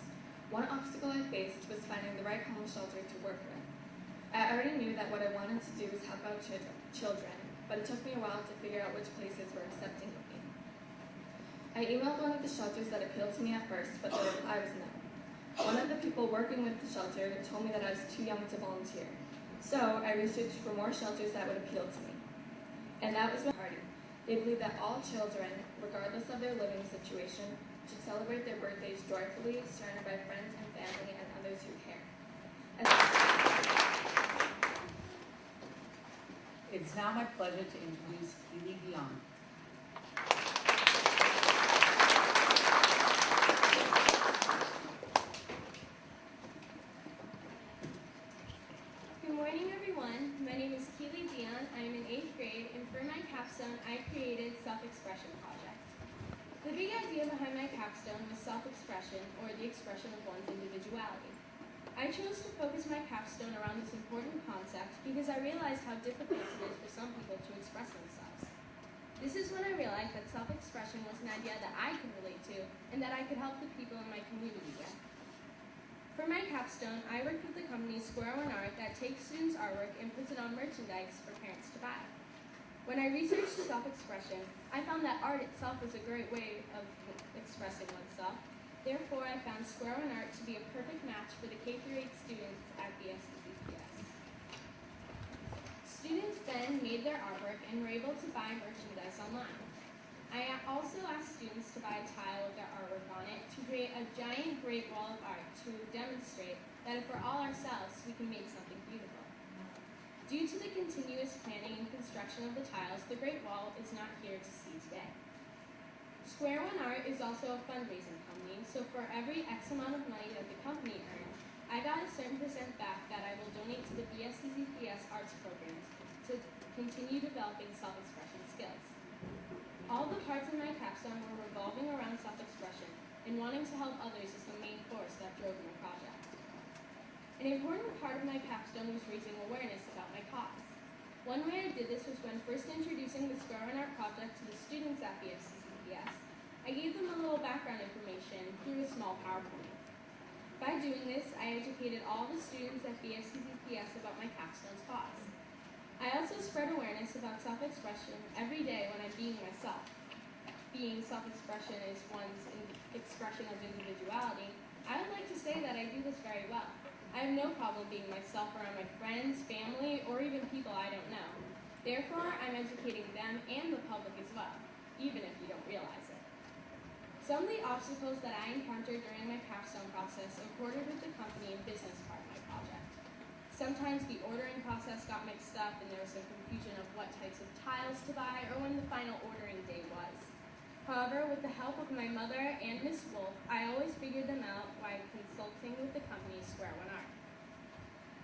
One obstacle I faced was finding the right homeless shelter to work with. I already knew that what I wanted to do was help out children, but it took me a while to figure out which places were accepting of me. I emailed one of the shelters that appealed to me at first, but the reply was no. One of the people working with the shelter told me that I was too young to volunteer. So I researched for more shelters that would appeal to me. And that was my party. They believe that all children, regardless of their living situation, should celebrate their birthdays joyfully, surrounded by friends and family and others who care. It's now my pleasure to introduce Keeley Dion. Good morning, everyone. My name is Keeley Dion. I am in 8th grade, and for my capstone, I created Self-Expression Project. The big idea behind my capstone was self-expression, or the expression of one's individuality. I chose to focus my capstone around this important concept because I realized how difficult it is for some people to express themselves. This is when I realized that self-expression was an idea that I could relate to and that I could help the people in my community with. For my capstone, I worked with the company Square One Art that takes students' artwork and puts it on merchandise for parents to buy. When I researched self-expression, I found that art itself was a great way of expressing oneself. Therefore, I found Square One Art to be a perfect match for the K-8 students at BFCCPS. Students then made their artwork and were able to buy merchandise online. I also asked students to buy a tile with their artwork on it to create a giant Great Wall of Art to demonstrate that if we're all ourselves, we can make something beautiful. Due to the continuous planning and construction of the tiles, the Great Wall is not here to see today. Square One Art is also a fundraising company, so for every X amount of money that the company earns, I got a certain percent back that I will donate to the BFCCPS arts programs to continue developing self-expression skills. All the parts of my capstone were revolving around self-expression, and wanting to help others is the main force that drove my project. An important part of my capstone was raising awareness about my cause. One way I did this was when first introducing the Square One Art project to the students at BFCCPS. I gave them a little background information through a small PowerPoint. By doing this, I educated all the students at BFCCPS about my capstone's cause. I also spread awareness about self-expression every day when I'm being myself. Being self-expression is one's expression of individuality. I would like to say that I do this very well. I have no problem being myself around my friends, family, or even people I don't know. Therefore, I'm educating them and the public as well, even if you don't realize it. Some of the obstacles that I encountered during my capstone process accorded with the company and business part of my project. Sometimes the ordering process got mixed up and there was some confusion of what types of tiles to buy or when the final ordering day was. However, with the help of my mother and Miss Wolf, I always figured them out by consulting with the company Square One Art.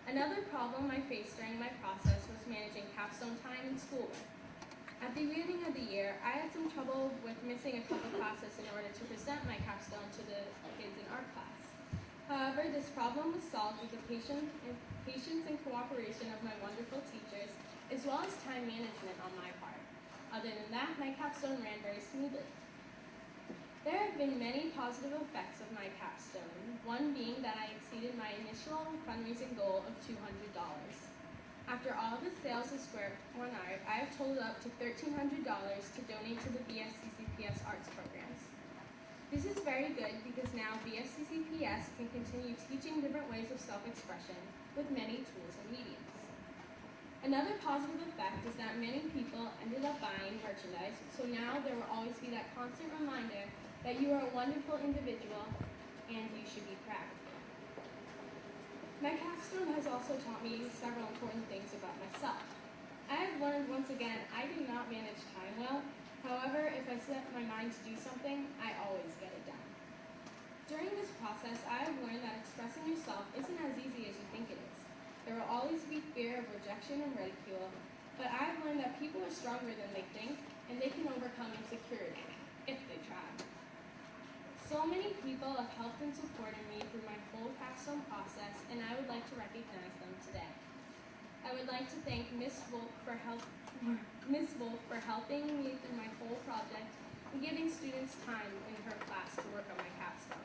Another problem I faced during my process was managing capstone time and schoolwork. At the beginning of the year, I had some trouble with missing a couple classes in order to present my capstone to the kids in art class. However, this problem was solved with the patience and cooperation of my wonderful teachers, as well as time management on my part. Other than that, my capstone ran very smoothly. There have been many positive effects of my capstone, one being that I exceeded my initial fundraising goal of $200. After all of the sales of Square One Art, I have totaled up to $1,300 to donate to the BFCCPS arts programs. This is very good because now BFCCPS can continue teaching different ways of self-expression with many tools and mediums. Another positive effect is that many people ended up buying merchandise, so now there will always be that constant reminder that you are a wonderful individual and you should be proud. My capstone has also taught me several important things about myself. I have learned once again I do not manage time well. However, if I set my mind to do something, I always get it done. During this process, I have learned that expressing yourself isn't as easy as you think it is. There will always be fear of rejection and ridicule, but I have learned that people are stronger than they think, and they can overcome insecurity, if they try. So many people have helped and supported me through my whole capstone process, and I would like to recognize them today. I would like to thank Miss Wolf for helping me through my whole project and giving students time in her class to work on my capstone.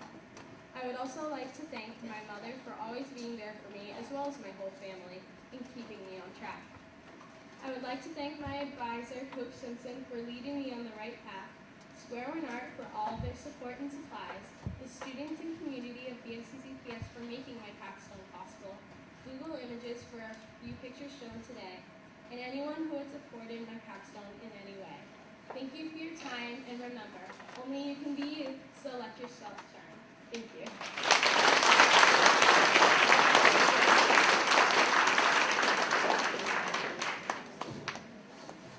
I would also like to thank my mother for always being there for me, as well as my whole family, in keeping me on track. I would like to thank my advisor, Coach Simpson, for leading me on the right path, Square One Art for all of their support and supplies, the students and community of BFCCPS for making my capstone possible, Google Images for a few pictures shown today, and anyone who had supported my capstone in any way. Thank you for your time, and remember, only you can be you, so let yourself shine. Thank you.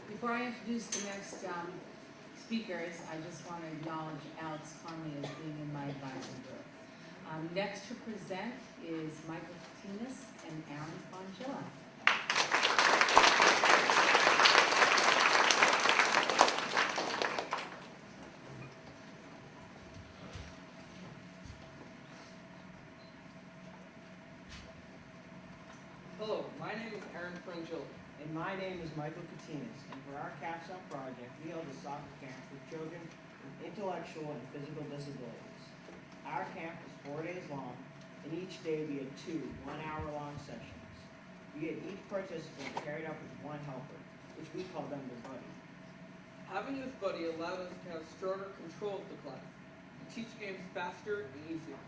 Before I introduce the next speakers, I just want to acknowledge Alex Conley as being in my advisory group. Next to present is Michael Martinez and Aaron Bonchilla. Hello, my name is Aaron Frangilli. And my name is Michael Martinez, and for our Capstone project, we held a soccer camp for children with intellectual and physical disabilities. Our camp was 4 days long, and each day we had 2 one-hour-long sessions. We had each participant paired up with one helper, which we called them the buddy. Having this buddy allowed us to have stronger control of the class and teach games faster and easier.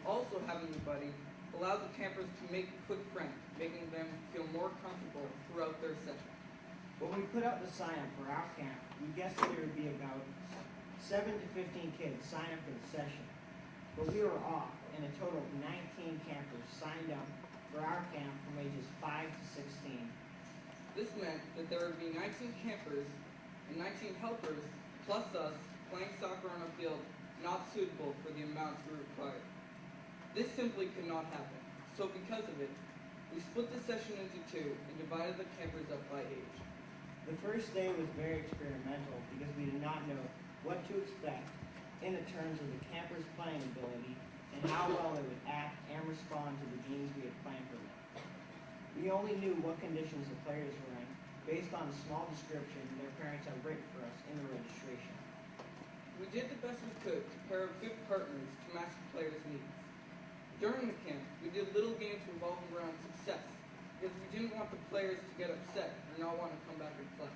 Also, having the buddy allowed the campers to make quick friends, making them feel more comfortable throughout their session. When we put out the sign-up for our camp, we guessed that there would be about 7 to 15 kids sign up for the session. But we were off, and a total of 19 campers signed up for our camp from ages 5 to 16. This meant that there would be 19 campers and 19 helpers, plus us, playing soccer on a field not suitable for the amounts we required. This simply could not happen, so because of it, we split the session into 2 and divided the campers up by age. The first day was very experimental because we did not know what to expect in the terms of the campers' playing ability and how well they would act and respond to the games we had planned for them. We only knew what conditions the players were in based on a small description their parents had written for us in the registration. We did the best we could to pair up good partners to match the players' needs. During the camp, we did little games revolving around success because we didn't want the players to get upset or not want to come back and play.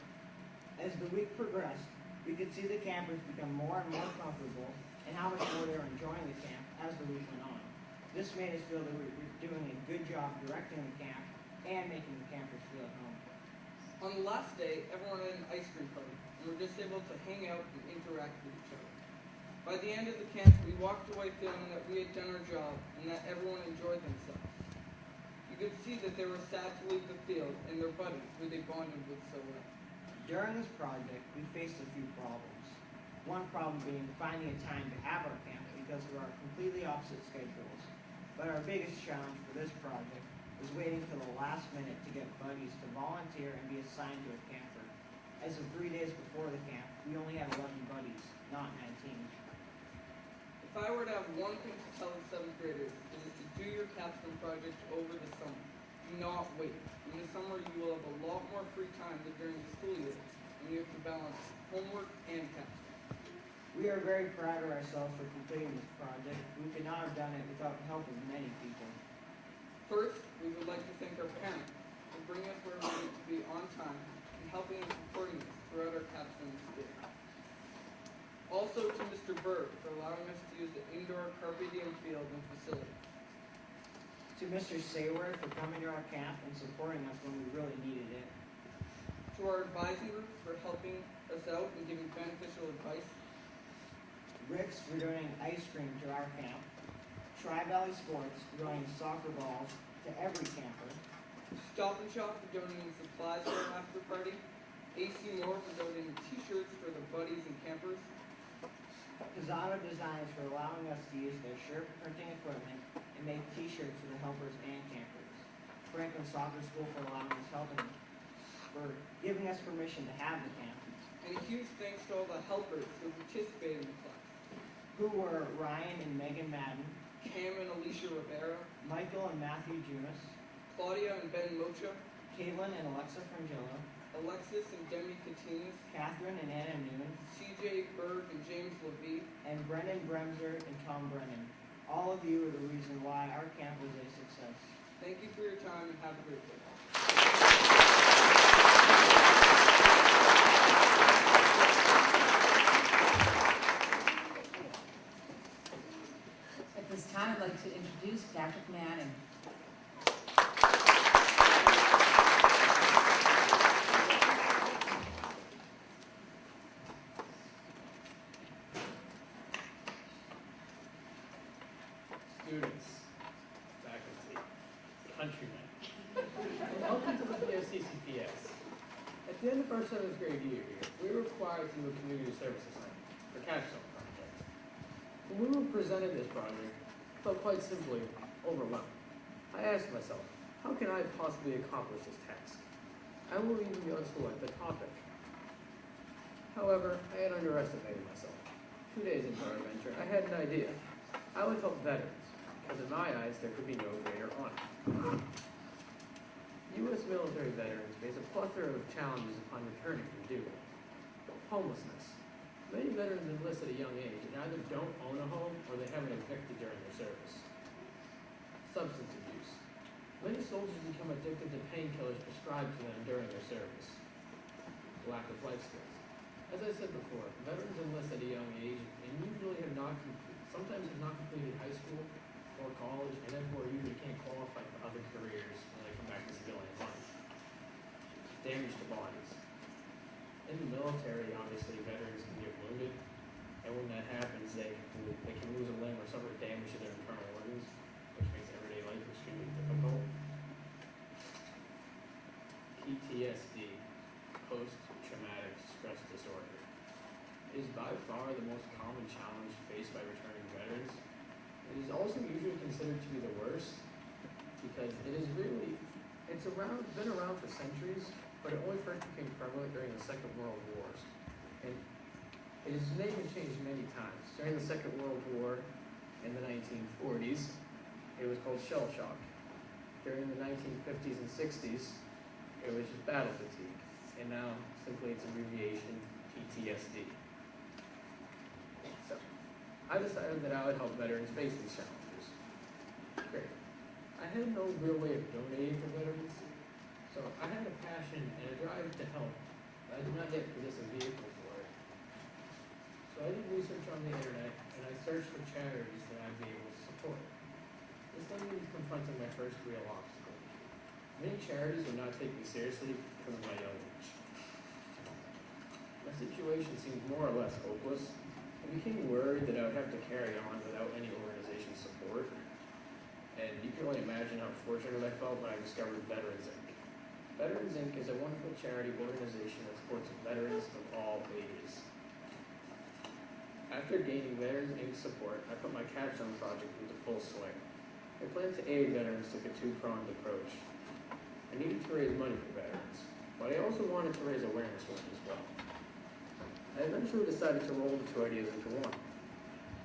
As the week progressed, we could see the campers become more and more comfortable and how much more they were enjoying the camp as the week went on. This made us feel that we were doing a good job directing the camp and making the campers feel at home. On the last day, everyone had an ice cream party and were just able to hang out and interact with each other. By the end of the camp, we walked away feeling that we had done our job and that everyone enjoyed themselves. You could see that they were sad to leave the field and their buddy, who they bonded with so well. During this project, we faced a few problems. One problem being finding a time to have our camp because of our completely opposite schedules. But our biggest challenge for this project was waiting till the last minute to get buddies to volunteer and be assigned to a camper. As of 3 days before the camp, we only had 11 buddies, not 19. If I were to have one thing to tell the 7th graders, it is to do your capstone project over the summer. Do not wait. In the summer, you will have a lot more free time than during the school year, and you have to balance homework and capstone. We are very proud of ourselves for completing this project. We could not have done it without the help of many people. First, we would like to thank our parents for bringing us where we need to be on time and helping and supporting us throughout our capstone experience. Also to Mr. Berg for allowing us to use the indoor Carpe Diem field and facility. To Mr. Sayworth for coming to our camp and supporting us when we really needed it. To our advising groups for helping us out and giving beneficial advice. Rick's for donating ice cream to our camp. Tri-Valley Sports for donating soccer balls to every camper. Stop and Shop for donating supplies for our after party. AC Moore for donating t-shirts for the buddies and campers. Pisano Designs for allowing us to use their shirt printing equipment and make t-shirts for the helpers and campers. Franklin Soccer School for allowing us for giving us permission to have the camp. And a huge thanks to all the helpers who participated in the class. Who were Ryan and Megan Madden, Cam and Alicia Rivera, Michael and Matthew Junis, Claudia and Ben Mocha, Caitlin and Alexa Frangillo, Alexis and Demi Catinas, Katherine and Anna Noon, CJ Berg and James Levy, and Brennan Bremser and Tom Brennan. All of you are the reason why our camp was a success. Thank you for your time and have a great day. At this time, I'd like to introduce Patrick Manning. Students, faculty, countrymen, welcome to the BFCCPS. At the end of our 7th grade year here, we were required to do a community service assignment for Capstone project. When we were presented this project, I felt quite simply overwhelmed. I asked myself, how can I possibly accomplish this task? I won't even be able to select the topic. However, I had underestimated myself. 2 days into our adventure, I had an idea. I would help veterans, because in my eyes, there could be no greater honor. U.S. U.S. military veterans face a plethora of challenges upon returning from duty. Homelessness. Many veterans enlist at a young age and either don't own a home or they have it evicted during their service. Substance abuse. Many soldiers become addicted to painkillers prescribed to them during their service. Lack of life skills. As I said before, veterans enlist at a young age and usually sometimes have not completed high school or college, and therefore usually can't qualify for other careers when they come back to civilian life. Damage to bodies. In the military, obviously, veterans can get wounded, and when that happens, they can lose a limb or suffer damage to their internal organs, which makes everyday life extremely difficult. PTSD, post-traumatic stress disorder, is by far the most common challenge faced by returning veterans. It is also usually considered to be the worst because it's been around for centuries, but it only first became prevalent during the Second World Wars. And its name has changed many times. During the Second World War in the 1940s, it was called shell shock. During the 1950s and 60s, it was just battle fatigue. And now, simply its abbreviation, PTSD. So, I decided that I would help veterans face these challenges. Great. I had no real way of donating to veterans, so I had a passion and a drive to help, but I did not yet possess a vehicle for it. So I did research on the internet, and I searched for charities that I'd be able to support. This led me to confronting my first real obstacle. Many charities would not take me seriously because of my young age. My situation seemed more or less hopeless. I became worried that I would have to carry on without any organization support. And you can only imagine how fortunate I felt when I discovered Veterans Inc. Veterans Inc. is a wonderful charity organization that supports veterans of all ages. After gaining Veterans Inc. support, I put my Capstone project into full swing. I plan to aid veterans took a two-pronged approach. I needed to raise money for veterans, but I also wanted to raise awareness for them as well. I eventually decided to roll the two ideas into one.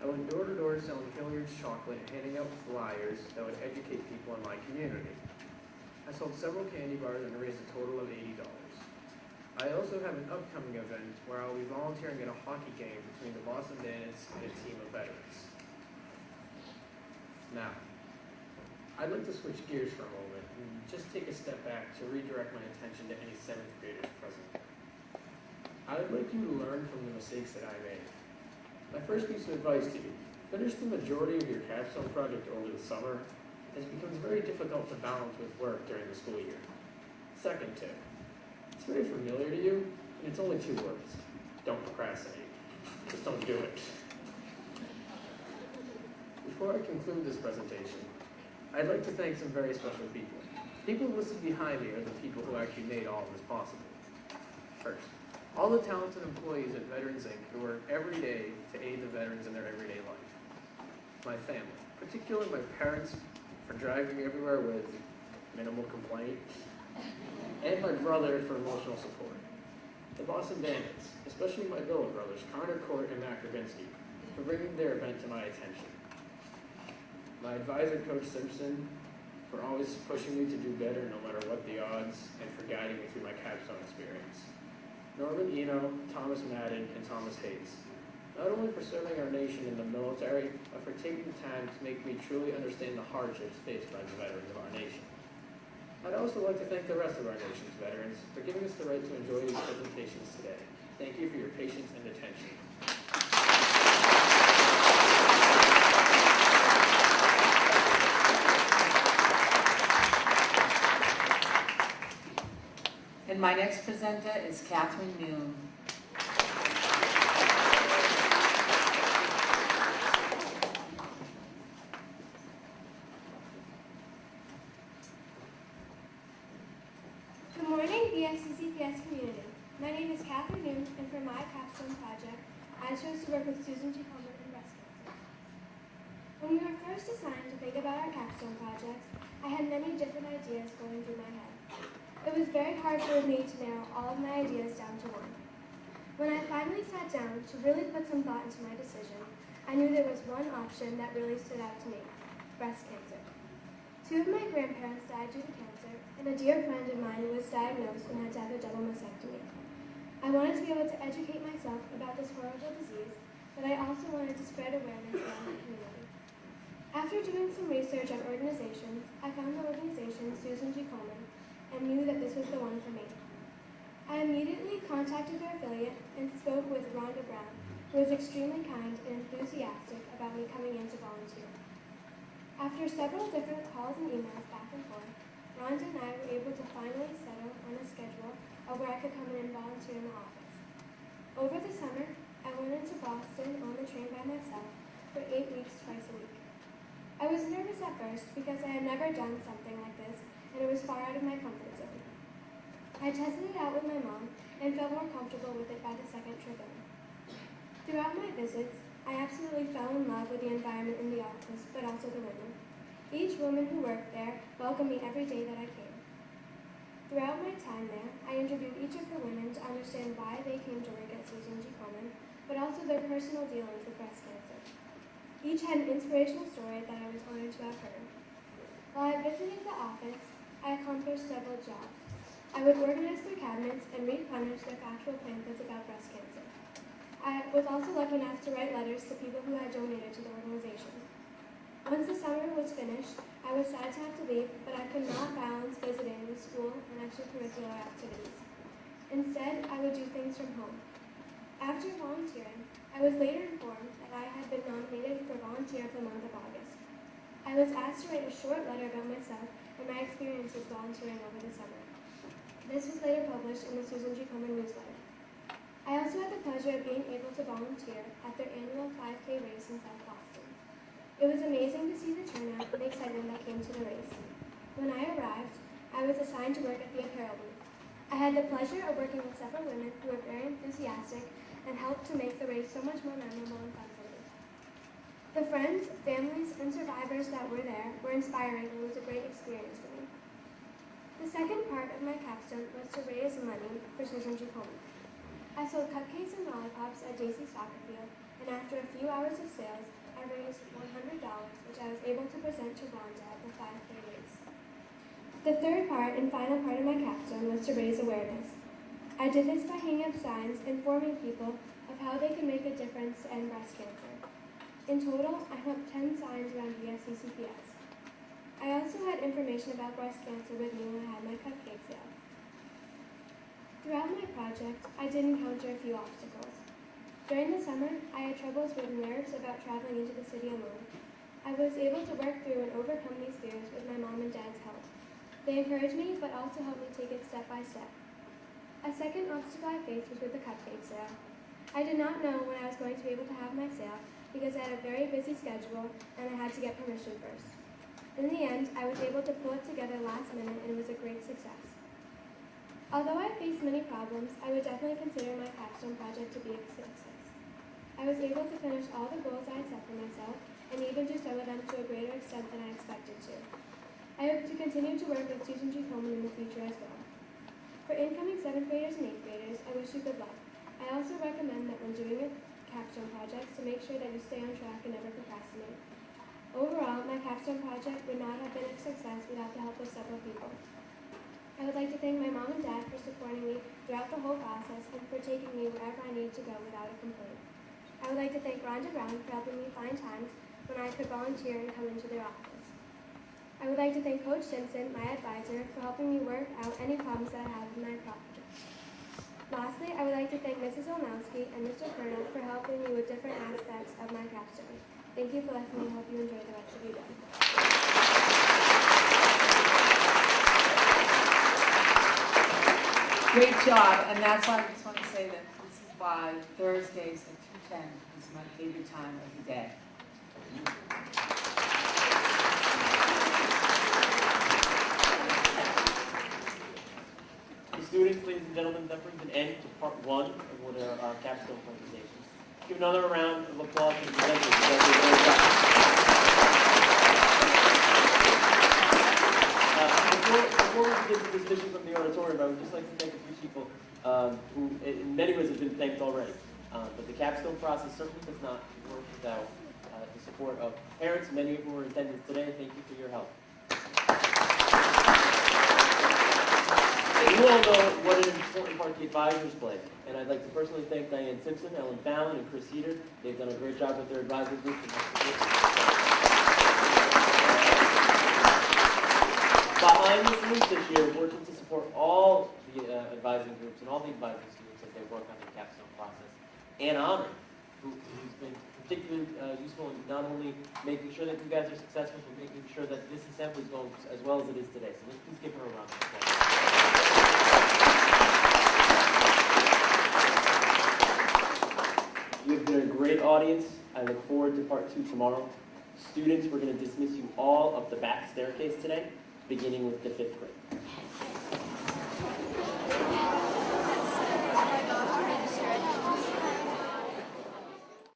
I went door to door selling Hilliard's chocolate and handing out flyers that would educate people in my community. I sold several candy bars and raised a total of $80. I also have an upcoming event where I'll be volunteering at a hockey game between the Boston Bandits and a team of veterans. Now, I'd like to switch gears for a moment and just take a step back to redirect my attention to any 7th graders present. I would like you to learn from the mistakes that I made. My first piece of advice to you, finish the majority of your capstone project over the summer, as it becomes very difficult to balance with work during the school year. Second tip, it's very familiar to you, and it's only 2 words. Don't procrastinate. Just don't do it. Before I conclude this presentation, I'd like to thank some very special people. People listed behind me are the people who actually made all of this possible. First, all the talented employees at Veterans Inc. who work every day to aid the veterans in their everyday life. My family, particularly my parents for driving me everywhere with minimal complaint, and my brother for emotional support. The Boston Bandits, especially my billet brothers, Connor Court and Matt Grabinski, for bringing their event to my attention. My advisor, Coach Simpson, for always pushing me to do better no matter what the odds, and for guiding me through my capstone experience. Norman Eno, Thomas Madden, and Thomas Hayes, not only for serving our nation in the military, but for taking the time to make me truly understand the hardships faced by the veterans of our nation. I'd also like to thank the rest of our nation's veterans for giving us the right to enjoy these presentations today. Thank you for your patience and attention. And my next presenter is Katherine Noon. Good morning, BFCCPS community. My name is Katherine Noon, and for my capstone project, I chose to work with Susan G. Komen in breast cancer. When we were first assigned to think about our capstone projects, I had many different ideas going through my head. It was very hard for me to narrow all of my ideas down to one. When I finally sat down to really put some thought into my decision, I knew there was one option that really stood out to me: breast cancer. Two of my grandparents died due to cancer, and a dear friend of mine was diagnosed and had to have a double mastectomy. I wanted to be able to educate myself about this horrible disease, but I also wanted to spread awareness around my community. After doing some research on organizations, I found the organization Susan G. Komen and knew that this was the one for me. I immediately contacted their affiliate and spoke with Rhonda Brown, who was extremely kind and enthusiastic about me coming in to volunteer. After several different calls and emails back and forth, Rhonda and I were able to finally settle on a schedule of where I could come in and volunteer in the office. Over the summer, I went into Boston on the train by myself for 8 weeks twice a week. I was nervous at first because I had never done something like this and it was far out of my comfort zone. I tested it out with my mom and felt more comfortable with it by the second trip in. Throughout my visits, I absolutely fell in love with the environment in the office, but also the women. Each woman who worked there welcomed me every day that I came. Throughout my time there, I interviewed each of the women to understand why they came to work at Susan G. Komen, but also their personal dealings with breast cancer. Each had an inspirational story that I was honored to have heard. While I visited the office, I accomplished several jobs. I would organize their cabinets and replenish their factual pamphlets about breast cancer. I was also lucky enough to write letters to people who had donated to the organization. Once the summer was finished, I was sad to have to leave, but I could not balance visiting with school and extracurricular activities. Instead, I would do things from home. After volunteering, I was later informed that I had been nominated for Volunteer for the month of August. I was asked to write a short letter about myself and my experiences volunteering over the summer. This was later published in the Susan G. Komen newsletter. I also had the pleasure of being able to volunteer at their annual 5K race in South Boston. It was amazing to see the turnout and the excitement that came to the race. When I arrived, I was assigned to work at the apparel booth. I had the pleasure of working with several women who were very enthusiastic and helped to make the race so much more memorable and fun for me. The friends, families, and survivors that were there were inspiring and it was a great experience for me. The second part of my capstone was to raise money for Susan G. Komen. I sold cupcakes and lollipops at JC Soccer Field, and after a few hours of sales, I raised $100, which I was able to present to Rhonda at the 5K race. The third part and final part of my capstone was to raise awareness. I did this by hanging up signs informing people of how they can make a difference to end breast cancer. In total, I hung up 10 signs around BFCCPS. I also had information about breast cancer with me when I had my cupcake sale. Throughout my project, I did encounter a few obstacles. During the summer, I had troubles with nerves about traveling into the city alone. I was able to work through and overcome these fears with my mom and dad's help. They encouraged me, but also helped me take it step by step. A second obstacle I faced was with the cupcake sale. I did not know when I was going to be able to have my sale because I had a very busy schedule and I had to get permission first. In the end, I was able to pull it together last minute and it was a great success. Although I faced many problems, I would definitely consider my capstone project to be a success. I was able to finish all the goals I had set for myself and even do some of them to a greater extent than I expected to. I hope to continue to work with Susan G. Komen in the future as well. For incoming 7th graders and 8th graders, I wish you good luck. I also recommend that when doing a capstone project to make sure that you stay on track and never procrastinate. Overall, my capstone project would not have been a success without the help of several people. I would like to thank my mom and dad for supporting me throughout the whole process and for taking me wherever I need to go without a complaint. I would like to thank Rhonda Brown for helping me find times when I could volunteer and come into their office. I would like to thank Coach Simpson, my advisor, for helping me work out any problems that I have with my project. Lastly, I would like to thank Mrs. Olnowski and Mr. Colonel for helping me with different aspects of my capstone. Thank you for listening. I hope you enjoy the rest of your day. Great job, and that's why I just want to say that this is why Thursdays at 2:10 is my favorite time of the day. So students, ladies and gentlemen, that brings an end to part 1 of one of our capstone presentations. Give another round of applause for the presenters. Before we begin the dismission from the auditorium, I would just like to thank a few people who in many ways have been thanked already. But the capstone process certainly does not work without the support of parents, many of whom are in attendance today. Thank you for your help. all know what an important part the advisors play, and I'd like to personally thank Diane Simpson, Ellen Fallon, and Chris Heater. They've done a great job with their advisory group. Behind the scenes this year, working to support all the advising groups and all the advising students as they work on the capstone process. And Honor, who's been particularly useful in not only making sure that you guys are successful, but making sure that this assembly is going as well as it is today. So let's please give her a round of applause. You've been a great audience. I look forward to part 2 tomorrow. Students, we're going to dismiss you all up the back staircase today, beginning with the 5th grade.